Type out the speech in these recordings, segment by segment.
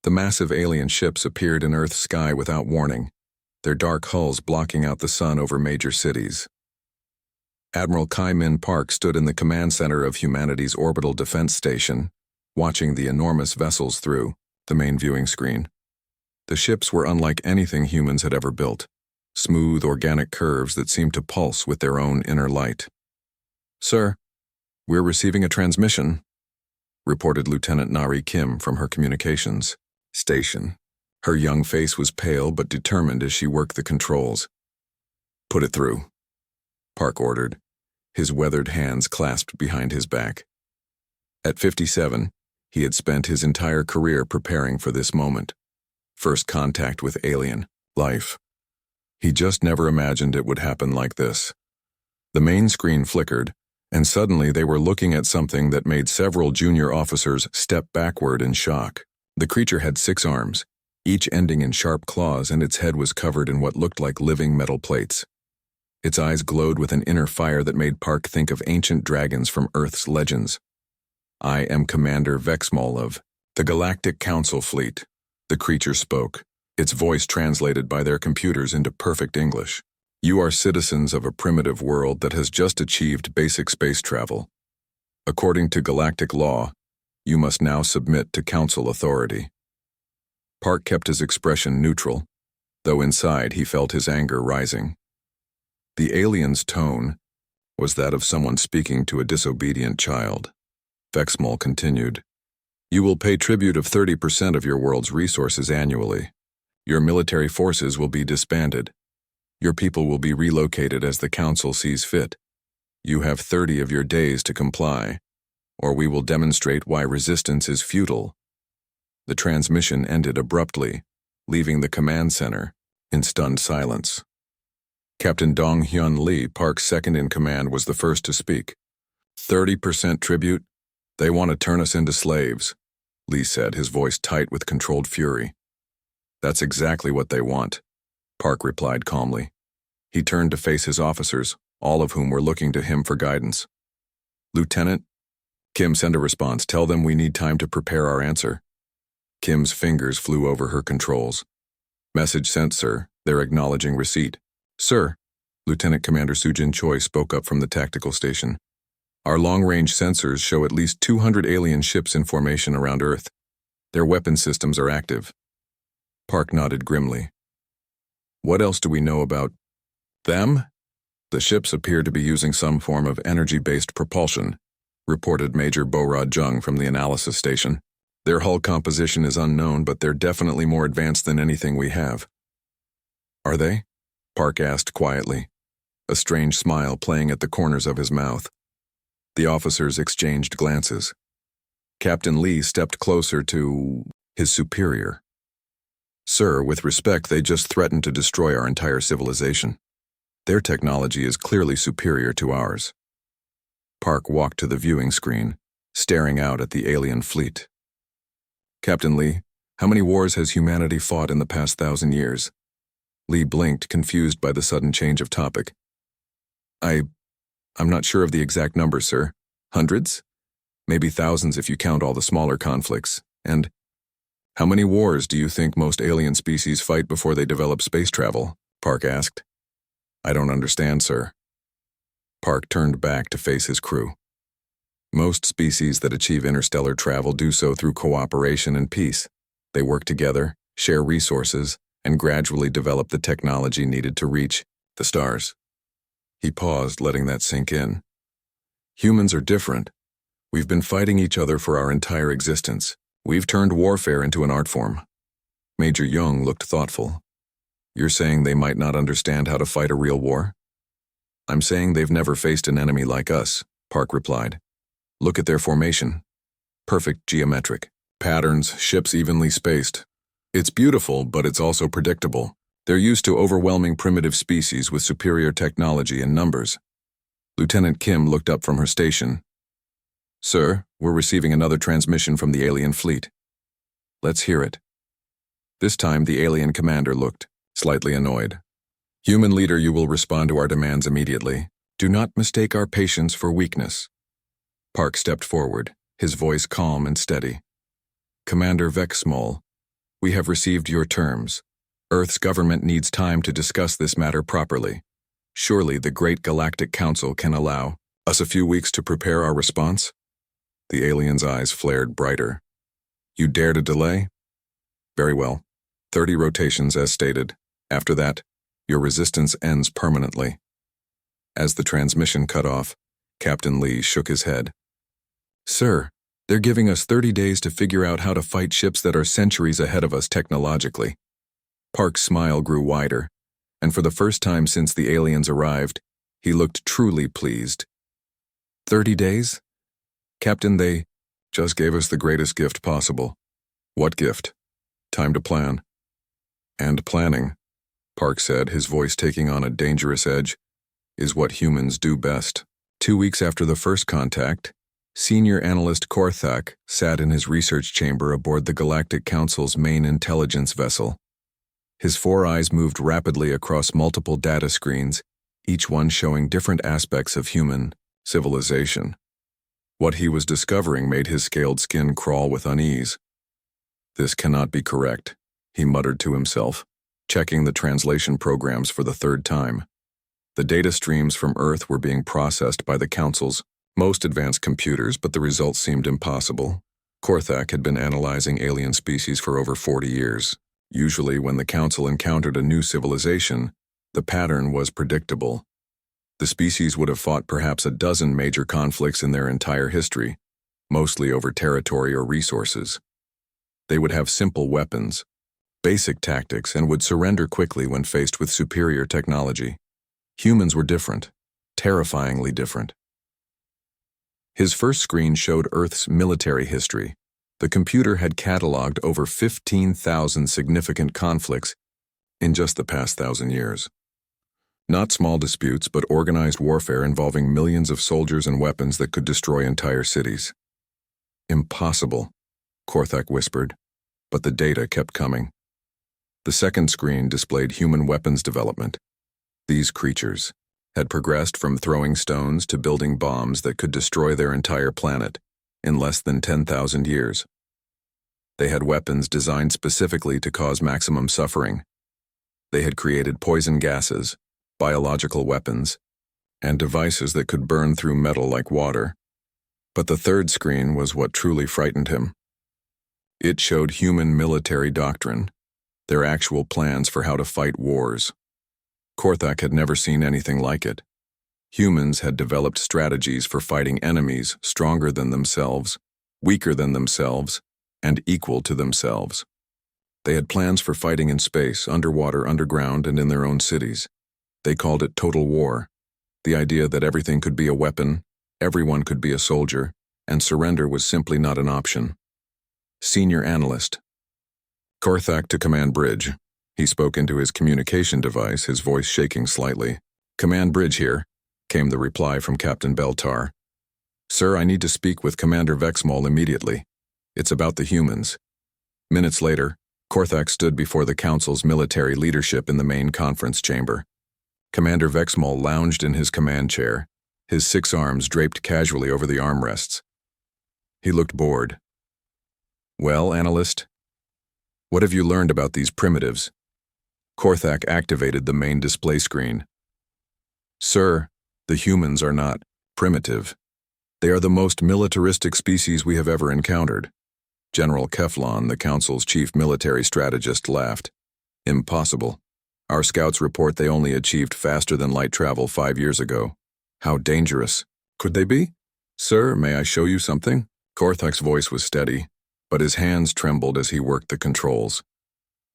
The massive alien ships appeared in Earth's sky without warning, their dark hulls blocking out the sun over major cities. Admiral Kai-Min Park stood in the command center of humanity's orbital defense station, watching the enormous vessels through the main viewing screen. The ships were unlike anything humans had ever built, smooth organic curves that seemed to pulse with their own inner light. "Sir, we're receiving a transmission," reported Lieutenant Nari Kim from her communications station. Her young face was pale but determined as she worked the controls. "Put it through," Park ordered, his weathered hands clasped behind his back. At 57, he had spent his entire career preparing for this moment. First contact with alien life. He just never imagined it would happen like this. The main screen flickered, and suddenly they were looking at something that made several junior officers step backward in shock. The creature had 6 arms, each ending in sharp claws, and its head was covered in what looked like living metal plates. Its eyes glowed with an inner fire that made Park think of ancient dragons from Earth's legends. "I am Commander Vexmol of the Galactic Council Fleet," the creature spoke, its voice translated by their computers into perfect English. "You are citizens of a primitive world that has just achieved basic space travel. According to galactic law, you must now submit to Council authority." Park kept his expression neutral, though inside he felt his anger rising. The alien's tone was that of someone speaking to a disobedient child. Vexmol continued, "You will pay tribute of 30% of your world's resources annually. Your military forces will be disbanded. Your people will be relocated as the Council sees fit. You have 30 of your days to comply, or we will demonstrate why resistance is futile." The transmission ended abruptly, leaving the command center in stunned silence. Captain Dong Hyun Lee, Park's second-in-command, was the first to speak. 30% tribute? They want to turn us into slaves," Lee said, his voice tight with controlled fury. "That's exactly what they want," Park replied calmly. He turned to face his officers, all of whom were looking to him for guidance. "Lieutenant, Kim, send a response. Tell them we need time to prepare our answer." Kim's fingers flew over her controls. "Message sent, sir. They're acknowledging receipt." "Sir," Lieutenant Commander Sujin Choi spoke up from the tactical station. "Our long-range sensors show at least 200 alien ships in formation around Earth. Their weapon systems are active." Park nodded grimly. "What else do we know about them?" "The ships appear to be using some form of energy-based propulsion," reported Major Borod Jung from the analysis station. "Their hull composition is unknown, but they're definitely more advanced than anything we have." "Are they?" Park asked quietly, a strange smile playing at the corners of his mouth. The officers exchanged glances. Captain Lee stepped closer to his superior. "Sir, with respect, they just threatened to destroy our entire civilization. Their technology is clearly superior to ours." Park walked to the viewing screen, staring out at the alien fleet. "Captain Lee, how many wars has humanity fought in the past 1,000 years?" Lee blinked, confused by the sudden change of topic. I'm not sure of the exact number, sir. Hundreds? Maybe thousands if you count all the smaller conflicts. And how many wars do you think most alien species fight before they develop space travel?" Park asked. "I don't understand, sir." Park turned back to face his crew. "Most species that achieve interstellar travel do so through cooperation and peace. They work together, share resources, and gradually develop the technology needed to reach the stars." He paused, letting that sink in. "Humans are different. We've been fighting each other for our entire existence. We've turned warfare into an art form." Major Young looked thoughtful. "You're saying they might not understand how to fight a real war?" "I'm saying they've never faced an enemy like us," Park replied. "Look at their formation. Perfect geometric patterns, ships evenly spaced. It's beautiful, but it's also predictable. They're used to overwhelming primitive species with superior technology and numbers." Lieutenant Kim looked up from her station. "Sir, we're receiving another transmission from the alien fleet." "Let's hear it." This time the alien commander looked slightly annoyed. "Human leader, you will respond to our demands immediately. Do not mistake our patience for weakness." Park stepped forward, his voice calm and steady. "Commander Vexmol, We have received your terms. Earth's government needs time to discuss this matter properly. Surely the Great Galactic Council can allow us a few weeks to prepare our response? The alien's eyes flared brighter. You dare to delay? Very well. 30 rotations as stated. After that, your resistance ends permanently. As the transmission cut off, Captain Lee shook his head. Sir, they're giving us 30 days to figure out how to fight ships that are centuries ahead of us technologically. Park's smile grew wider, and for the first time since the aliens arrived, he looked truly pleased. 30 days? Captain, they just gave us the greatest gift possible. What gift? Time to plan. And planning, Park said, his voice taking on a dangerous edge, is what humans do best. 2 weeks after the first contact, Senior Analyst Korthak sat in his research chamber aboard the Galactic Council's main intelligence vessel. His 4 eyes moved rapidly across multiple data screens, each one showing different aspects of human civilization. What he was discovering made his scaled skin crawl with unease. This cannot be correct, he muttered to himself, checking the translation programs for the 3rd time. The data streams from Earth were being processed by the Council's most advanced computers, but the results seemed impossible. Korthak had been analyzing alien species for over 40 years. Usually, when the Council encountered a new civilization, the pattern was predictable. The species would have fought perhaps a dozen major conflicts in their entire history, mostly over territory or resources. They would have simple weapons, basic tactics, and would surrender quickly when faced with superior technology. Humans were different, terrifyingly different. His first screen showed Earth's military history. The computer had cataloged over 15,000 significant conflicts in just the past 1,000 years. Not small disputes, but organized warfare involving millions of soldiers and weapons that could destroy entire cities. Impossible, Korthak whispered, but the data kept coming. The second screen displayed human weapons development. These creatures had progressed from throwing stones to building bombs that could destroy their entire planet in less than 10,000 years. They had weapons designed specifically to cause maximum suffering. They had created poison gases, biological weapons, and devices that could burn through metal like water. But the third screen was what truly frightened him. It showed human military doctrine, their actual plans for how to fight wars. Korthak had never seen anything like it. Humans had developed strategies for fighting enemies stronger than themselves, weaker than themselves, and equal to themselves. They had plans for fighting in space, underwater, underground, and in their own cities. They called it total war, the idea that everything could be a weapon, everyone could be a soldier, and surrender was simply not an option. Senior Analyst. Korthak to Command Bridge. He spoke into his communication device, his voice shaking slightly. Command Bridge here, came the reply from Captain Beltar. Sir, I need to speak with Commander Vexmol immediately. It's about the humans. Minutes later, Korthak stood before the Council's military leadership in the main conference chamber. Commander Vexmol lounged in his command chair, his 6 arms draped casually over the armrests. He looked bored. Well, Analyst, what have you learned about these primitives? Korthak activated the main display screen. Sir, the humans are not primitive. They are the most militaristic species we have ever encountered. General Keflon, the Council's chief military strategist, laughed. Impossible. Our scouts report they only achieved faster-than-light travel 5 years ago. How dangerous could they be? Sir, may I show you something? Korthak's voice was steady, but his hands trembled as he worked the controls.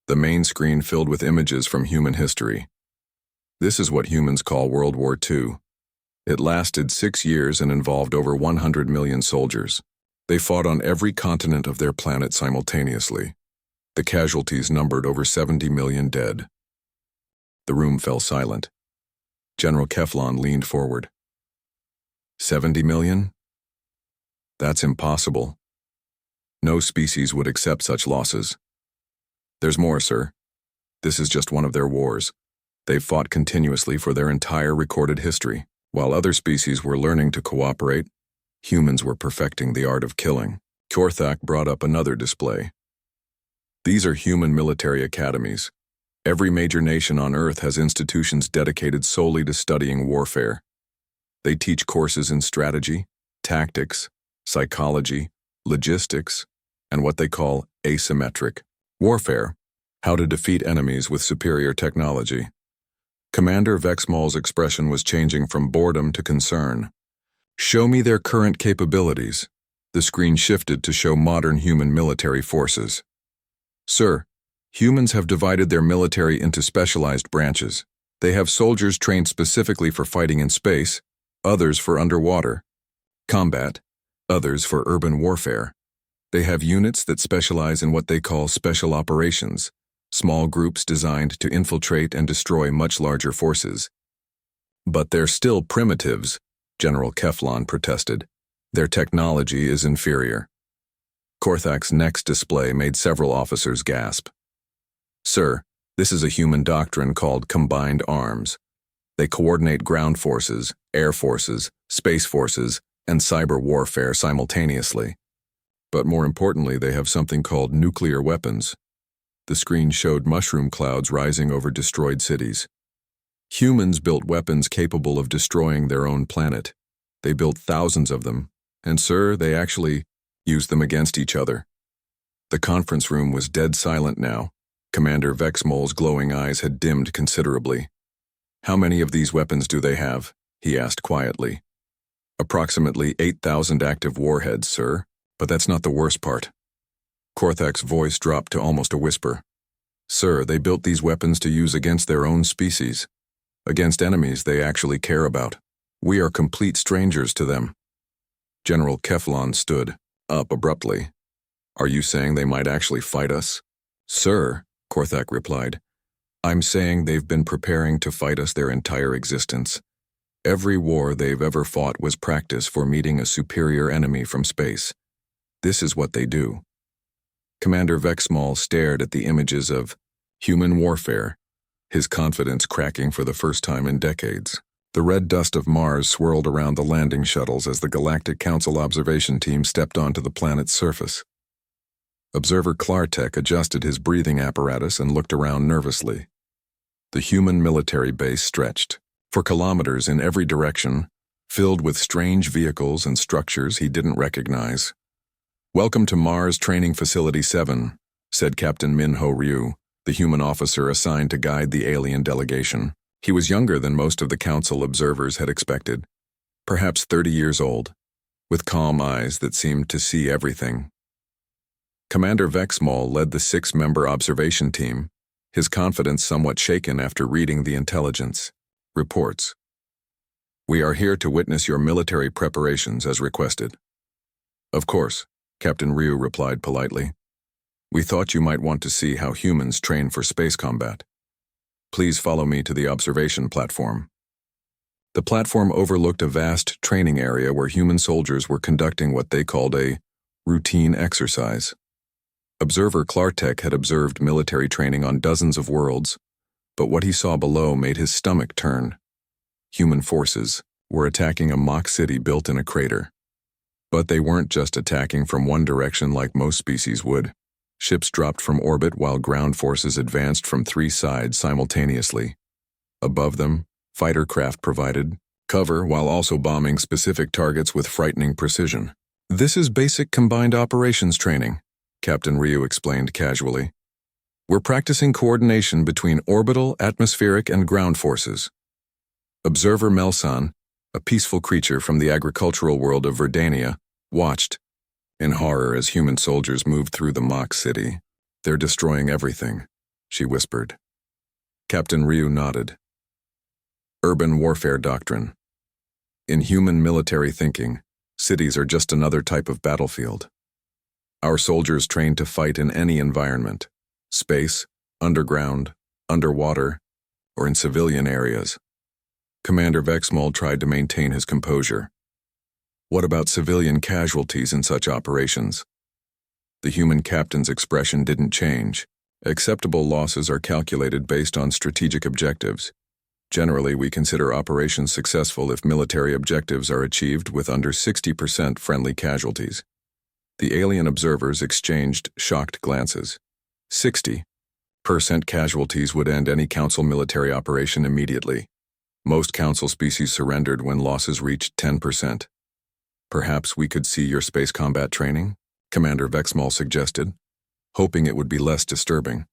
The main screen filled with images from human history. This is what humans call World War II. It lasted 6 years and involved over 100 million soldiers. They fought on every continent of their planet simultaneously. The casualties numbered over 70 million dead. The room fell silent. General Keflon leaned forward. 70 million? That's impossible. No species would accept such losses. There's more, sir. This is just one of their wars. They've fought continuously for their entire recorded history. While other species were learning to cooperate, humans were perfecting the art of killing. Korthak brought up another display. These are human military academies. Every major nation on Earth has institutions dedicated solely to studying warfare. They teach courses in strategy, tactics, psychology, logistics, and what they call asymmetric warfare, how to defeat enemies with superior technology. Commander Vexmall's expression was changing from boredom to concern. Show me their current capabilities. The screen shifted to show modern human military forces. Sir, humans have divided their military into specialized branches. They have soldiers trained specifically for fighting in space, others for underwater combat, others for urban warfare. They have units that specialize in what they call special operations, small groups designed to infiltrate and destroy much larger forces. But they're still primitives, General Keflon protested. Their technology is inferior. Korthak's next display made several officers gasp. Sir, this is a human doctrine called combined arms. They coordinate ground forces, air forces, space forces, and cyber warfare simultaneously. But more importantly, they have something called nuclear weapons. The screen showed mushroom clouds rising over destroyed cities. Humans built weapons capable of destroying their own planet. They built thousands of them, and sir, they actually used them against each other. The conference room was dead silent now. Commander Vexmall's glowing eyes had dimmed considerably. How many of these weapons do they have? He asked quietly. Approximately 8,000 active warheads, sir, but that's not the worst part. Korthak's voice dropped to almost a whisper. Sir, they built these weapons to use against their own species, against enemies they actually care about. We are complete strangers to them. General Keflon stood up abruptly. Are you saying they might actually fight us? Sir, Korthak replied, I'm saying they've been preparing to fight us their entire existence. Every war they've ever fought was practice for meeting a superior enemy from space. This is what they do. Commander Vexmall stared at the images of human warfare, his confidence cracking for the first time in decades. The red dust of Mars swirled around the landing shuttles as the Galactic Council observation team stepped onto the planet's surface. Observer Klartek adjusted his breathing apparatus and looked around nervously. The human military base stretched for kilometers in every direction, filled with strange vehicles and structures he didn't recognize. Welcome to Mars Training Facility 7, said Captain Minho Ryu, the human officer assigned to guide the alien delegation. He was younger than most of the council observers had expected, perhaps 30 years old, with calm eyes that seemed to see everything. Commander Vexmall led the 6-member observation team, his confidence somewhat shaken after reading the intelligence reports. We are here to witness your military preparations as requested. Of course, Captain Ryu replied politely. We thought you might want to see how humans train for space combat. Please follow me to the observation platform. The platform overlooked a vast training area where human soldiers were conducting what they called a routine exercise. Observer Klartek had observed military training on dozens of worlds, but what he saw below made his stomach turn. Human forces were attacking a mock city built in a crater. But they weren't just attacking from one direction like most species would. Ships dropped from orbit while ground forces advanced from 3 sides simultaneously. Above them, fighter craft provided cover while also bombing specific targets with frightening precision. This is basic combined operations training, Captain Ryu explained casually. We're practicing coordination between orbital, atmospheric, and ground forces. Observer Melsan, a peaceful creature from the agricultural world of Verdania, watched in horror as human soldiers moved through the mock city. They're destroying everything, she whispered. Captain Ryu nodded. Urban warfare doctrine. In human military thinking, cities are just another type of battlefield. Our soldiers train to fight in any environment, space, underground, underwater, or in civilian areas. Commander Vexmall tried to maintain his composure. What about civilian casualties in such operations? The human captain's expression didn't change. Acceptable losses are calculated based on strategic objectives. Generally, we consider operations successful if military objectives are achieved with under 60% friendly casualties. The alien observers exchanged shocked glances. 60% casualties would end any Council military operation immediately. Most Council species surrendered when losses reached 10%. Perhaps we could see your space combat training? Commander Vexmal suggested, hoping it would be less disturbing.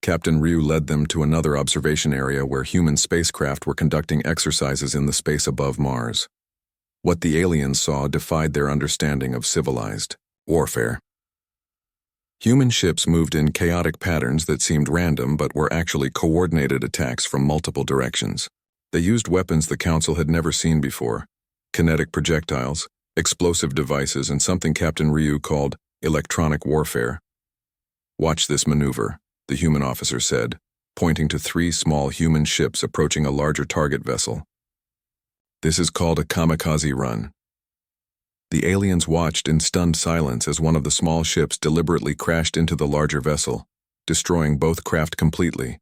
Captain Ryu led them to another observation area where human spacecraft were conducting exercises in the space above Mars. What the aliens saw defied their understanding of civilized warfare. Human ships moved in chaotic patterns that seemed random but were actually coordinated attacks from multiple directions. They used weapons the Council had never seen before: kinetic projectiles, explosive devices, and something Captain Ryu called electronic warfare. "Watch this maneuver," the human officer said, pointing to 3 small human ships approaching a larger target vessel. "This is called a kamikaze run." The aliens watched in stunned silence as one of the small ships deliberately crashed into the larger vessel, destroying both craft completely.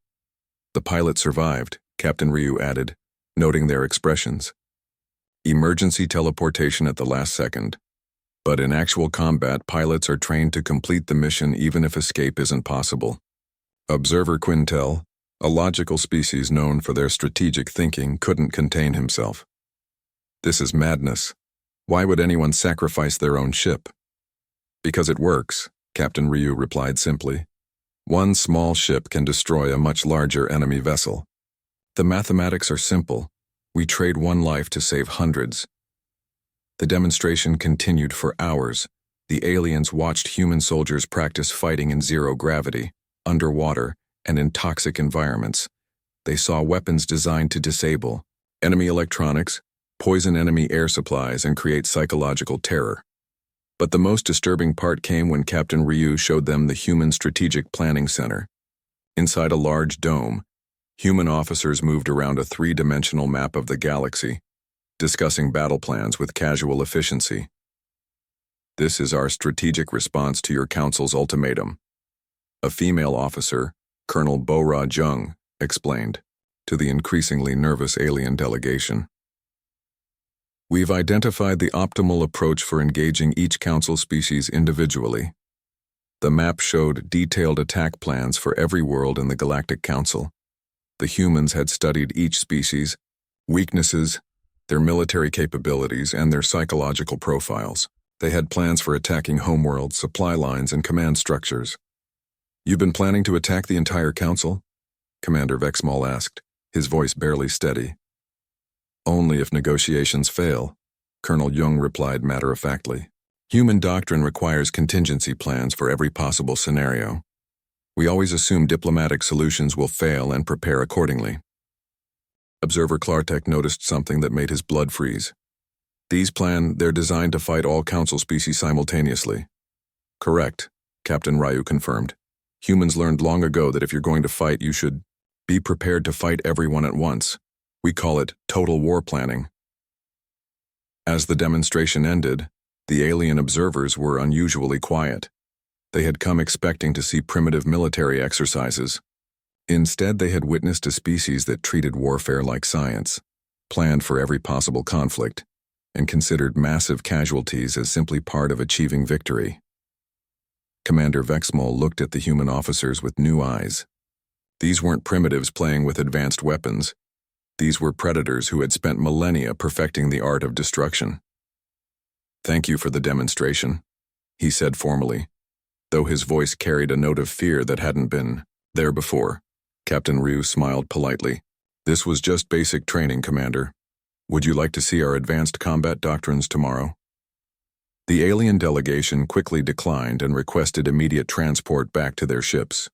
"The pilot survived," Captain Ryu added, noting their expressions. "Emergency teleportation at the last second. But in actual combat, pilots are trained to complete the mission even if escape isn't possible." Observer Quintel, a logical species known for their strategic thinking, couldn't contain himself. "This is madness. Why would anyone sacrifice their own ship?" "Because it works," Captain Ryu replied simply. "One small ship can destroy a much larger enemy vessel. The mathematics are simple. We trade one life to save hundreds." The demonstration continued for hours. The aliens watched human soldiers practice fighting in zero gravity, underwater, and in toxic environments. They saw weapons designed to disable enemy electronics, poison enemy air supplies, and create psychological terror. But the most disturbing part came when Captain Ryu showed them the Human Strategic Planning Center. Inside a large dome, human officers moved around a 3-dimensional map of the galaxy, discussing battle plans with casual efficiency. "This is our strategic response to your Council's ultimatum," a female officer, Colonel Bo-Ra Jung, explained to the increasingly nervous alien delegation. "We've identified the optimal approach for engaging each Council species individually." The map showed detailed attack plans for every world in the Galactic Council. The humans had studied each species' weaknesses, their military capabilities, and their psychological profiles. They had plans for attacking homeworlds, supply lines, and command structures. "You've been planning to attack the entire Council?" Commander Vexmal asked, his voice barely steady. "Only if negotiations fail," Colonel Jung replied matter-of-factly. "Human doctrine requires contingency plans for every possible scenario. We always assume diplomatic solutions will fail and prepare accordingly." Observer Klartek noticed something that made his blood freeze. They're designed to fight all Council species simultaneously." "Correct," Captain Ryu confirmed. "Humans learned long ago that if you're going to fight, you should be prepared to fight everyone at once. We call it total war planning." As the demonstration ended, the alien observers were unusually quiet. They had come expecting to see primitive military exercises. Instead, they had witnessed a species that treated warfare like science, planned for every possible conflict, and considered massive casualties as simply part of achieving victory. Commander Vexmal looked at the human officers with new eyes. These weren't primitives playing with advanced weapons. These were predators who had spent millennia perfecting the art of destruction. "Thank you for the demonstration," he said formally, though his voice carried a note of fear that hadn't been there before. Captain Ryu smiled politely. "This was just basic training, Commander. Would you like to see our advanced combat doctrines tomorrow?" The alien delegation quickly declined and requested immediate transport back to their ships.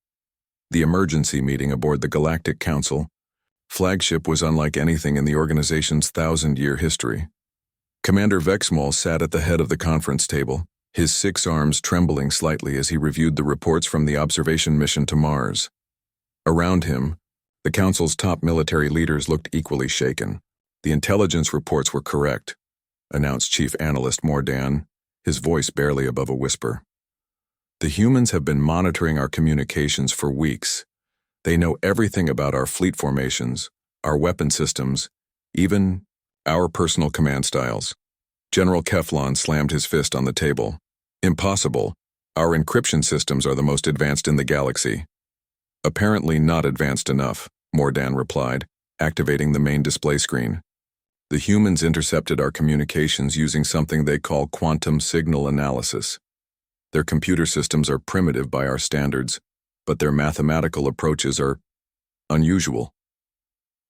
The emergency meeting aboard the Galactic Council flagship was unlike anything in the organization's 1,000-year history. Commander Vexmal sat at the head of the conference table, his 6 arms trembling slightly as he reviewed the reports from the observation mission to Mars. Around him, the Council's top military leaders looked equally shaken. "The intelligence reports were correct," announced Chief Analyst Mordan, his voice barely above a whisper. "The humans have been monitoring our communications for weeks. They know everything about our fleet formations, our weapon systems, even our personal command styles." General Keflon slammed his fist on the table. "Impossible. Our encryption systems are the most advanced in the galaxy. Apparently not advanced enough, Mordan replied, activating the main display screen. The humans intercepted our communications using something they call quantum signal analysis. Their computer systems are primitive by our standards, but their mathematical approaches are unusual.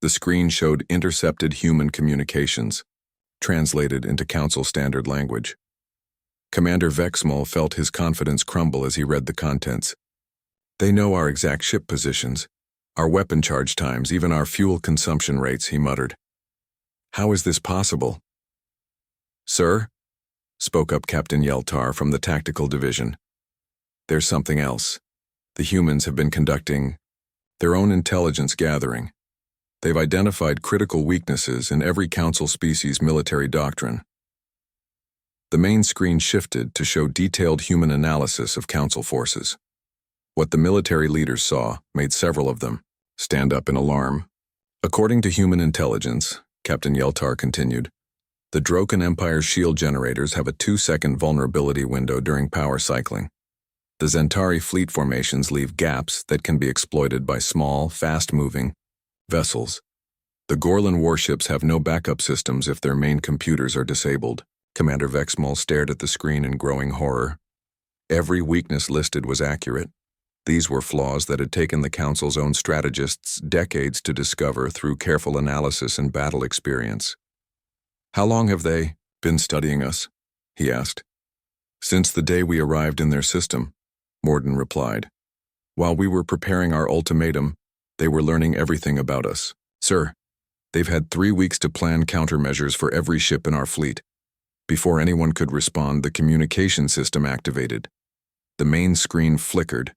The screen showed intercepted human communications, translated into Council standard language. Commander Vexmal felt his confidence crumble as he read the contents. They know our exact ship positions, our weapon charge times, even our fuel consumption rates, he muttered. How is this possible? Sir, spoke up Captain Yeltar from the Tactical Division. There's something else. The humans have been conducting their own intelligence gathering. They've identified critical weaknesses in every Council species' military doctrine. The main screen shifted to show detailed human analysis of Council forces. What the military leaders saw made several of them stand up in alarm. According to human intelligence, Captain Yeltar continued, the Droken Empire's shield generators have a 2-second vulnerability window during power cycling. The Zentari fleet formations leave gaps that can be exploited by small, fast-moving vessels. The Gorlan warships have no backup systems if their main computers are disabled. Commander Vexmal stared at the screen in growing horror. Every weakness listed was accurate. These were flaws that had taken the Council's own strategists decades to discover through careful analysis and battle experience. How long have they been studying us? He asked. Since the day we arrived in their system, Morden replied. While we were preparing our ultimatum, they were learning everything about us. Sir, they've had 3 weeks to plan countermeasures for every ship in our fleet. Before anyone could respond, the communication system activated. The main screen flickered,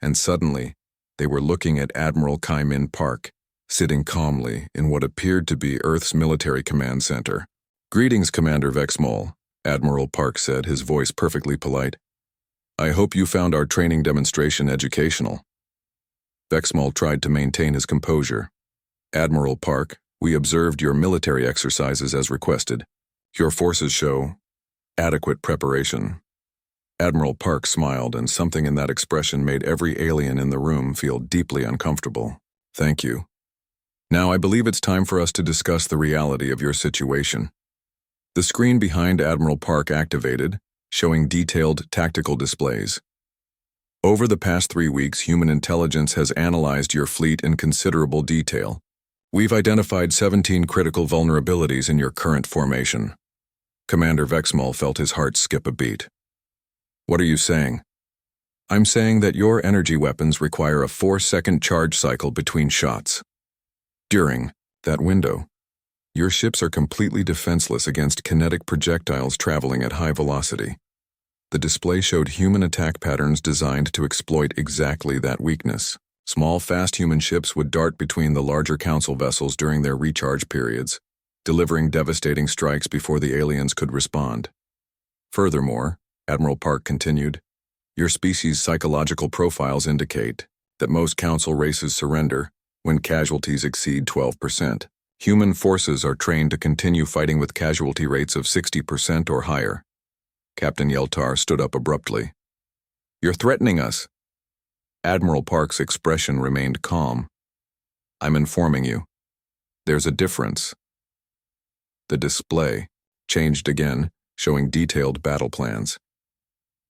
and suddenly, they were looking at Admiral Kaimin Park, sitting calmly in what appeared to be Earth's military command center. Greetings, Commander Vexmal, Admiral Park said, his voice perfectly polite. I hope you found our training demonstration educational. Vexmal tried to maintain his composure. Admiral Park, we observed your military exercises as requested. Your forces show adequate preparation. Admiral Park smiled, and something in that expression made every alien in the room feel deeply uncomfortable. Thank you. Now I believe it's time for us to discuss the reality of your situation. The screen behind Admiral Park activated, showing detailed tactical displays. Over the past 3 weeks, human intelligence has analyzed your fleet in considerable detail. We've identified 17 critical vulnerabilities in your current formation. Commander Vexmal felt his heart skip a beat. What are you saying? I'm saying that your energy weapons require a 4-second charge cycle between shots. During that window, your ships are completely defenseless against kinetic projectiles traveling at high velocity. The display showed human attack patterns designed to exploit exactly that weakness. Small, fast human ships would dart between the larger Council vessels during their recharge periods, delivering devastating strikes before the aliens could respond. Furthermore, Admiral Park continued, your species' psychological profiles indicate that most Council races surrender when casualties exceed 12%. Human forces are trained to continue fighting with casualty rates of 60% or higher. Captain Yeltar stood up abruptly. You're threatening us. Admiral Park's expression remained calm. I'm informing you. There's a difference. The display changed again, showing detailed battle plans.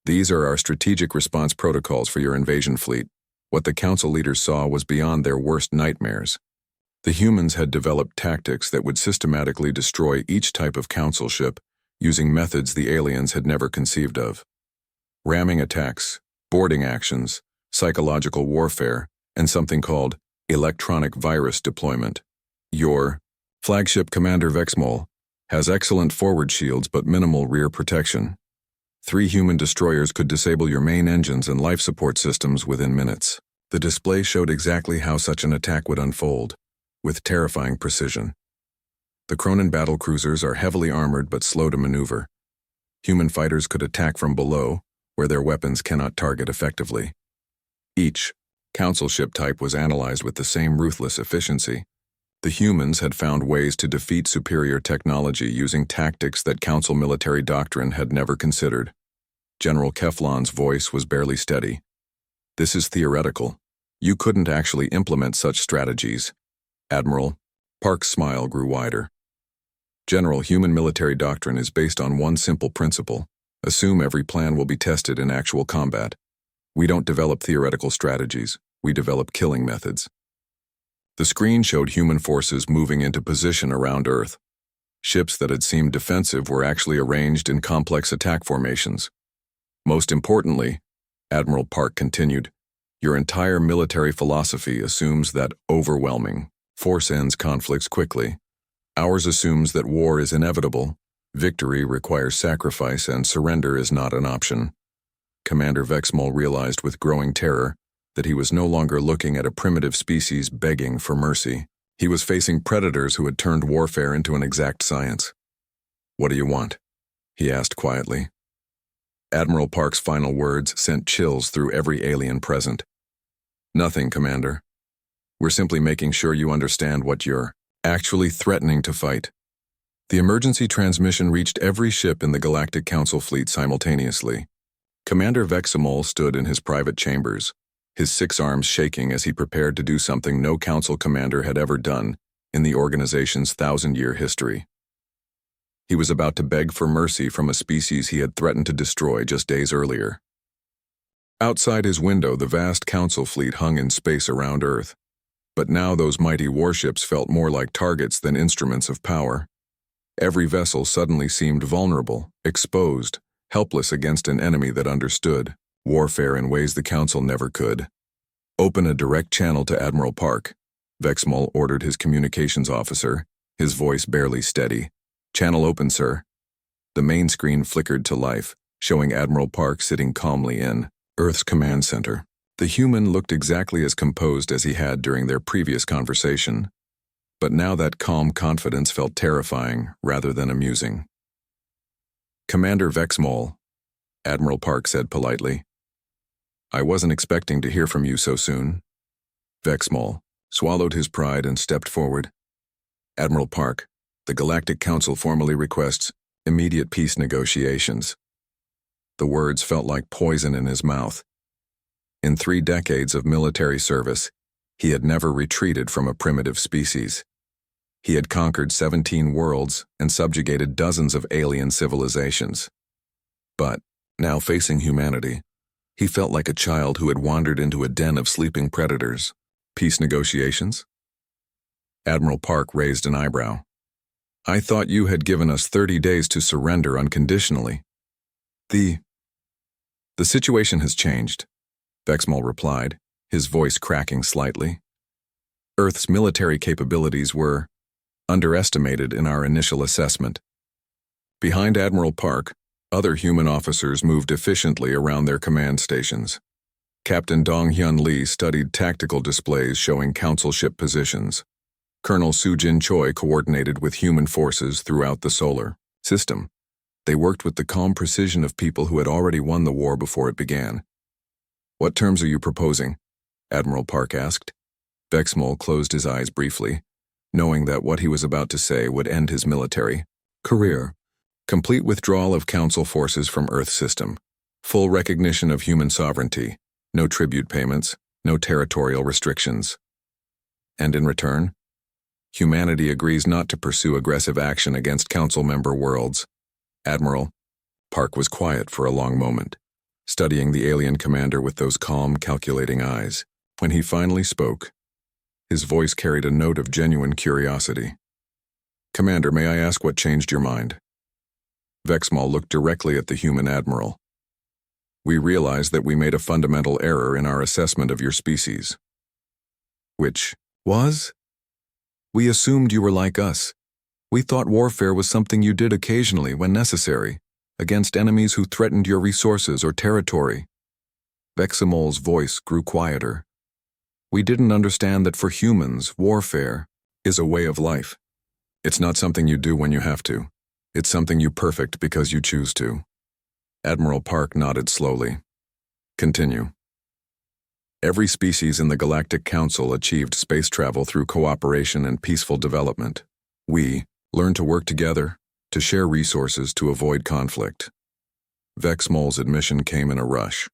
These are our strategic response protocols for your invasion fleet. What the Council leaders saw was beyond their worst nightmares. The humans had developed tactics that would systematically destroy each type of Council ship using methods the aliens had never conceived of. Ramming attacks, boarding actions, psychological warfare, and something called electronic virus deployment. Your flagship Commander Vexmal has excellent forward shields but minimal rear protection. 3 human destroyers could disable your main engines and life support systems within minutes. The display showed exactly how such an attack would unfold, with terrifying precision. The Kronan battlecruisers are heavily armored but slow to maneuver. Human fighters could attack from below, where their weapons cannot target effectively. Each Council ship type was analyzed with the same ruthless efficiency. The humans had found ways to defeat superior technology using tactics that Council military doctrine had never considered. General Keflon's voice was barely steady. "This is theoretical. You couldn't actually implement such strategies." "Admiral," Park's smile grew wider. "General, human military doctrine is based on one simple principle. Assume every plan will be tested in actual combat. We don't develop theoretical strategies. We develop killing methods." The screen showed human forces moving into position around Earth. Ships that had seemed defensive were actually arranged in complex attack formations. "Most importantly," Admiral Park continued, "your entire military philosophy assumes that overwhelming force ends conflicts quickly. Ours assumes that war is inevitable, victory requires sacrifice, and surrender is not an option." Commander Vexmol realized with growing terror that he was no longer looking at a primitive species begging for mercy. He was facing predators who had turned warfare into an exact science. "What do you want?" he asked quietly. Admiral Park's final words sent chills through every alien present. "Nothing, Commander. We're simply making sure you understand what you're actually threatening to fight." The emergency transmission reached every ship in the Galactic Council fleet simultaneously. Commander Vexamol stood in his private chambers, his 6 arms shaking as he prepared to do something no council commander had ever done in the organization's 1,000-year history. He was about to beg for mercy from a species he had threatened to destroy just days earlier. Outside his window, the vast council fleet hung in space around Earth. But now those mighty warships felt more like targets than instruments of power. Every vessel suddenly seemed vulnerable, exposed, helpless against an enemy that understood warfare in ways the Council never could. "Open a direct channel to Admiral Park," Vexmol ordered his communications officer, his voice barely steady. "Channel open, sir." The main screen flickered to life, showing Admiral Park sitting calmly in Earth's command center. The human looked exactly as composed as he had during their previous conversation, but now that calm confidence felt terrifying rather than amusing. "Commander Vexmol," Admiral Park said politely. "I wasn't expecting to hear from you so soon." Vexmol swallowed his pride and stepped forward. "Admiral Park, the Galactic Council formally requests immediate peace negotiations." The words felt like poison in his mouth. In 3 decades of military service, he had never retreated from a primitive species. He had conquered 17 worlds and subjugated dozens of alien civilizations. But, now facing humanity, he felt like a child who had wandered into a den of sleeping predators. "Peace negotiations?" Admiral Park raised an eyebrow. "I thought you had given us 30 days to surrender unconditionally." The situation has changed," Vexmol replied, his voice cracking slightly. "Earth's military capabilities were underestimated in our initial assessment." Behind Admiral Park, other human officers moved efficiently around their command stations. Captain Dong-Hyun Lee studied tactical displays showing council ship positions. Colonel Soo-Jin Choi coordinated with human forces throughout the solar system. They worked with the calm precision of people who had already won the war before it began. "What terms are you proposing?" Admiral Park asked. Vexmol closed his eyes briefly, knowing that what he was about to say would end his military career. "Complete withdrawal of Council forces from Earth system. Full recognition of human sovereignty. No tribute payments. No territorial restrictions. And in return, humanity agrees not to pursue aggressive action against Council member worlds." "Admiral." Park was quiet for a long moment, studying the alien commander with those calm, calculating eyes. When he finally spoke, his voice carried a note of genuine curiosity. "Commander, may I ask what changed your mind?" Vexmol looked directly at the human admiral. "We realized that we made a fundamental error in our assessment of your species." "Which was?" "We assumed you were like us. We thought warfare was something you did occasionally when necessary, against enemies who threatened your resources or territory." Vexamol's voice grew quieter. "We didn't understand that for humans, warfare is a way of life. It's not something you do when you have to. It's something you perfect because you choose to." Admiral Park nodded slowly. "Continue." "Every species in the Galactic Council achieved space travel through cooperation and peaceful development. We learned to work together, to share resources, to avoid conflict. Vexmol's admission came in a rush.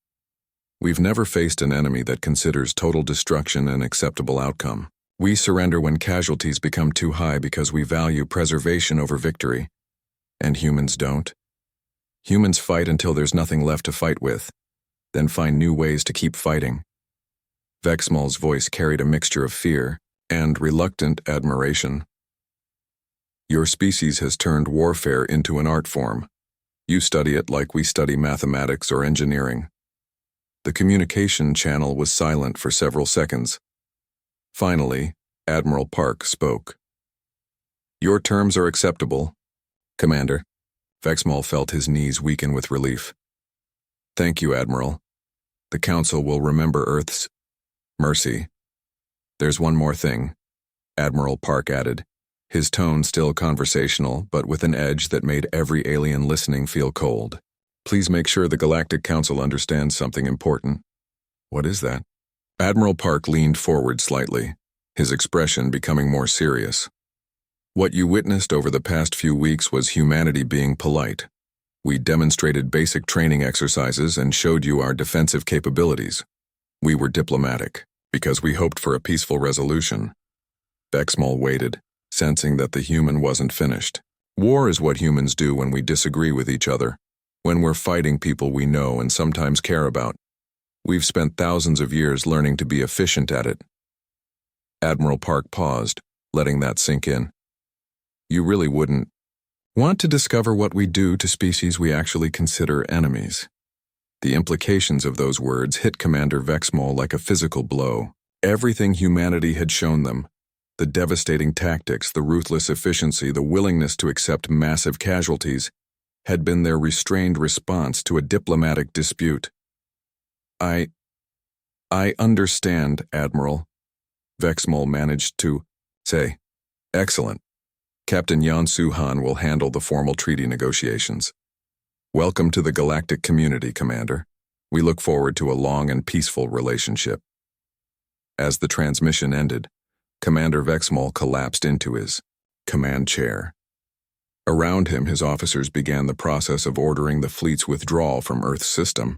We've never faced an enemy that considers total destruction an acceptable outcome. We surrender when casualties become too high because we value preservation over victory. And humans don't. Humans fight until there's nothing left to fight with, then find new ways to keep fighting. Vexmol's voice carried a mixture of fear and reluctant admiration. Your species has turned warfare into an art form. You study it like we study mathematics or engineering. The communication channel was silent for several seconds. Finally, Admiral Park spoke. Your terms are acceptable, Commander. Vexmol felt his knees weaken with relief. Thank you, Admiral. The Council will remember Earth's mercy. There's one more thing, Admiral Park added, his tone still conversational but with an edge that made every alien listening feel cold. Please make sure the Galactic Council understands something important. What is that? Admiral Park leaned forward slightly, his expression becoming more serious. What you witnessed over the past few weeks was humanity being polite. We demonstrated basic training exercises and showed you our defensive capabilities. We were diplomatic, because we hoped for a peaceful resolution. Vexmol waited, sensing that the human wasn't finished. War is what humans do when we disagree with each other, when we're fighting people we know and sometimes care about. We've spent thousands of years learning to be efficient at it. Admiral Park paused, letting that sink in. You really wouldn't want to discover what we do to species we actually consider enemies. The implications of those words hit Commander Vexmol like a physical blow. Everything humanity had shown them, the devastating tactics, the ruthless efficiency, the willingness to accept massive casualties, had been their restrained response to a diplomatic dispute. I understand, Admiral, Vexmol managed to say. Excellent. Captain Yan-Su Han will handle the formal treaty negotiations. Welcome to the galactic community, Commander. We look forward to a long and peaceful relationship. As the transmission ended, Commander Vexmol collapsed into his command chair. Around him, his officers began the process of ordering the fleet's withdrawal from Earth's system.